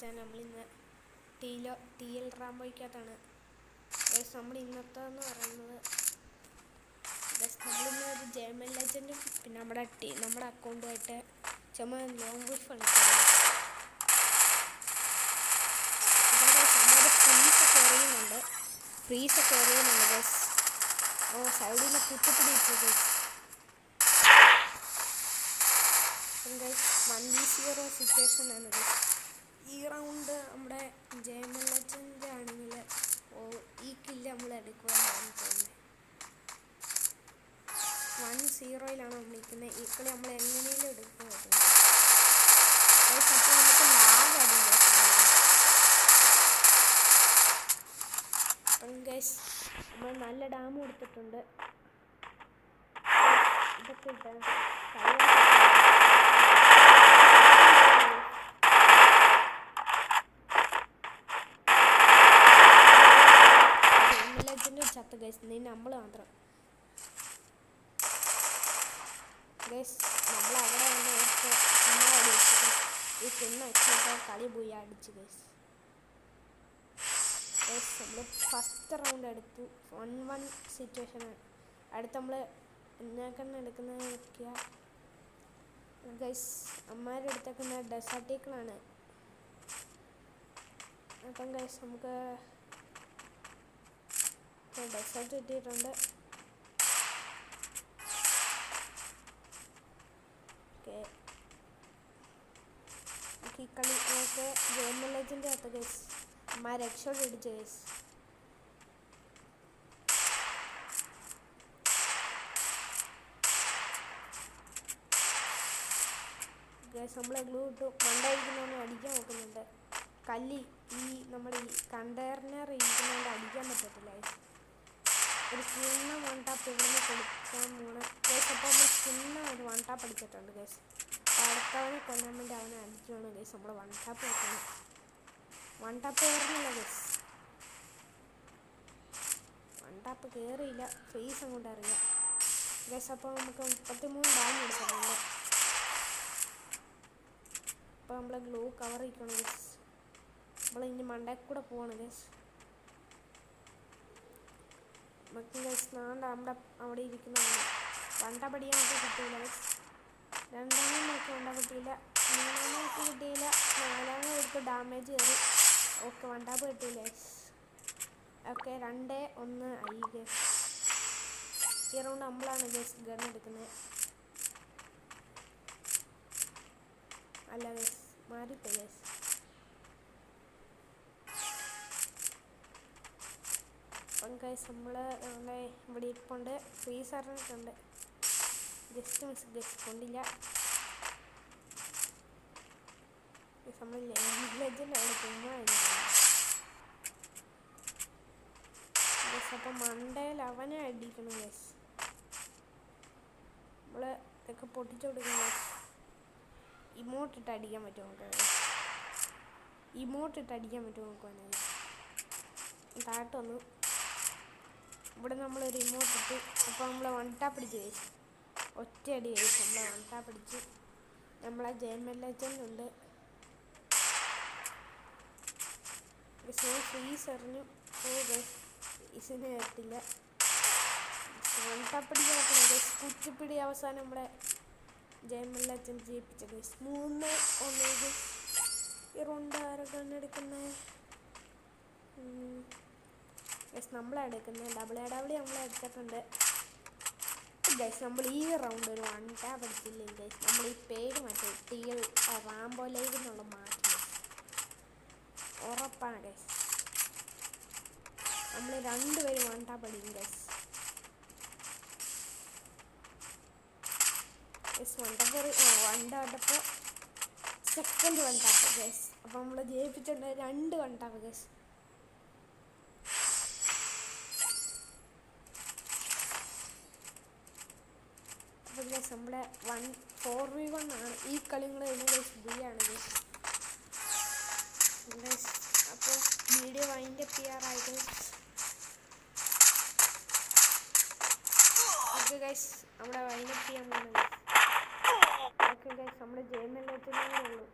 Channel. നമ്മളിന്ന് TL റാംബോയ്ക്കകത്താണ് നമ്മൾ ഇന്നത്തെന്ന് പറയുന്നത്. നമ്മളിന്ന് ഒരു ജേമൽ ലെജൻഡും പിന്നെ നമ്മുടെ അക്കൗണ്ടുമായിട്ട് ചുമ ലോങ് ബുഷ് കളിക്കുന്നത്. ഫ്രീസൊക്കെ എറിയുന്നുണ്ട് ഗൈസ്. സൈഡിൽ നിന്ന് കുത്തിപ്പിടി ഇട്ടത് ഗൈസ്. 1v0 സിറ്റുവേഷൻ ആണ് ഗൈസ്. ഈ റൗണ്ട് നമ്മുടെ ജേമൽ ലെജൻഡ് ആണെങ്കിൽ ഈ കില്ല് നമ്മൾ എടുക്കുമെന്നാണ് തോന്നുന്നത്. 1-0 നമ്മൾ നിൽക്കുന്നത്. ഈ കളി നമ്മൾ എങ്ങനെയും എടുക്കാൻ പറ്റുന്നത്. അപ്പോൾ നമുക്ക് ലാഗാണ് ഗൈസ്. നമ്മൾ നല്ല ഡാം കൊടുത്തിട്ടുണ്ട്. ഇതൊക്കെ ഇട്ട് ചത്ത് ഗൈസ്. നീ നമ്മൾ മാത്രം ഗൈസ്. നമ്മൾ അവിടെ വന്ന് ഈ വെച്ചിട്ട് കളി പോയി അടിച്ചു ഗൈസ്. നമ്മൾ ഫസ്റ്റ് റൗണ്ട് എടുത്തു. 1-1 സിറ്റുവേഷനാണ്. അടുത്ത് നമ്മൾ എന്നാക്കണ്ണം എടുക്കുന്നത് നോക്കിയാൽ ഗൈസ് അമ്മമാരെടുത്തേക്കുന്ന ഡെസർട്ടിക്കളാണ്. അപ്പം ഗൈസ് നമുക്ക് ഡെസേർട്ട് കിട്ടിയിട്ടുണ്ട്. ഓക്കെ, ഈ കളി നമുക്ക് ജേമൽ ലെജൻഡ് അകത്ത് ഗൈസ് അമ്മ രക്ഷോട് അടിച്ചു ഗൈസ്. ഗൈസ് നമ്മൾ ഗ്ലൂ ഇട്ടു മണ്ടായിരിക്കുന്നവനെ അടിക്കാൻ നോക്കുന്നുണ്ട്. കല്ലി നമ്മുടെ ഈ കണ്ടെയ്നർ ഇരിക്കുന്നതുകൊണ്ട് അടിക്കാൻ പറ്റത്തില്ല ഗൈസ്. ഒരു സ്കിന്ന വൺ ടാപ്പ് ഇവിടുന്ന് കൊടുക്കാൻ പോണ ഗൈസ്. അപ്പോൾ നമ്മൾ സ്കിന്ന ഒരു വൺ ടാപ്പ് അടിച്ചിട്ടുണ്ട് ഗൈസ്. അടുത്തവനെ കൊല്ലാൻ വേണ്ടി അവനെ അടിക്കുകയാണ് ഗൈസ്. നമ്മൾ വൺ ടാപ്പ് എടുക്കണം. വൺ ടാപ്പ് കയറുന്നില്ല ഗൈസ്. വൺ ടാപ്പ് കയറിയില്ല. ഫേസ് അങ്ങോട്ട് അറിയാം ഗൈസ്. അപ്പോൾ നമുക്ക് 33 ഡാം എടുക്കുന്നുണ്ട്. അപ്പോൾ നമ്മൾ ഗ്ലൂ കവർ ചെയ്യണം ഗൈസ്. നമ്മൾ ഇനി മണ്ടയിൽ കൂടെ പോവാണ് ഗൈസ്. നമുക്ക് ഗൈസ് നമ്മുടെ അവിടെ ഇരിക്കുന്നതാണ്. വണ്ട പടിയാൻ നമുക്ക് കിട്ടിയില്ല ഗൈസ്. രണ്ടാമത് നോക്കി വണ്ട കിട്ടിയില്ല. മൂന്നാമത് നോക്കി കിട്ടിയില്ല. നാലാമത് എടുത്ത് ഡാമേജ് കയറി. ഓക്കെ, വണ്ടാപ്പ് കിട്ടിയില്ല ഗൈസ്. ഓക്കെ, 2-1 ആയി ഗൈസ്. ഈ റൗണ്ട് നമ്മളാണ് ഗൈസ് ഗൺ എടുക്കുന്നത്. അല്ല ഗൈസ്, മാറിപ്പോയി ഗൈസ്. അപ്പം ഗൈസ് നമ്മൾ ഇവിടെ ഇരിപ്പുണ്ട്. ഫ്രീസറിട്ടുണ്ട്. ജസ്റ്റ് മിസ് ഗൈസ് കൊണ്ടില്ല. നമ്മൾ ലെജൻഡാണ് ചുമ്മാ ഗൈസ്. അപ്പം മണ്ടയിൽ അവനെ അടിക്കണം ഗൈസ്. നമ്മൾ ഇതൊക്കെ പൊട്ടിച്ചു കൊടുക്കണം ഗൈസ്. ഇമോട്ടിട്ട് അടിക്കാൻ പറ്റുമോ നോക്കാം ഗൈസ്. ഇമോട്ടിട്ട് അടിക്കാൻ പറ്റുമോ നോക്കുവാണ് ഗൈസ്. താഴോട്ട് വന്നു. ഇവിടെ നമ്മളൊരു ഇമോട്ട് ഇട്ടു. അപ്പോൾ നമ്മൾ വൺ ടാപ്പ് അടിച്ചു ഗൈസ്. ഒറ്റയടി ഗൈസ് നമ്മൾ വൺ ടാപ്പ് അടിച്ചു. നമ്മളെ ജേമൽ ലെജൻഡ് ഉണ്ട്. ഫ്രീസ് എറിഞ്ഞു. ഗൈസ് ഇതിന് പറ്റില്ല. വൺ ടാപ്പ് അടിക്കാൻ പറ്റില്ല ഗൈസ്. കുറ്റിപ്പിടി അവസാനം നമ്മുടെ ജേമൽ ലെജൻഡ് ജയിപ്പിച്ച ഗൈസ്. 3-1 ഗൈസ്. ഈ റൗണ്ട് ആരൊക്കെ എടുക്കുന്നത് ഗൈസ്? നമ്മളാണ് എടുക്കുന്നത്. ഡബിൾ നമ്മൾ എടുത്തിട്ടുണ്ട് ഗൈസ്. നമ്മൾ ഈ റൗണ്ട് ഒരു വൺ ടാപ്പ് അടിച്ചില്ലേ ഗൈസ്. നമ്മൾ ഈ പേര് മാറ്റി TL റാംബോ ലൈവ് എന്നുള്ള മാറ്റി ഉറപ്പാണ് ഗൈസ്. നമ്മൾ 2 പേരും വൺ ടാപ്പ് അടിക്കും guys. One tap second one tap guys. അപ്പോൾ നമ്മൾ ജയിപ്പിച്ചിട്ടുണ്ട് 2 വൺ ടാപ്പ് ഗൈസ്. അപ്പോൾ ഗൈസ് നമ്മുടെ 4v1 ആണ് ഈ കളികൾ. ഗൈസ് ബിയാണ് ഗൈസ്. അപ്പോൾ വീഡിയോ വൈൻഡപ്പ് ചെയ്യാറായി ഗൈസ്. ഓക്കെ ഗൈസ്, നമ്മുടെ വൈൻഡപ്പ് ചെയ്യാൻ പോകുന്നത് ഗൈസ്. ഓക്കെ ഗൈസ്, നമ്മുടെ ജേമൽ ലെജൻഡ് ഉള്ളൂ.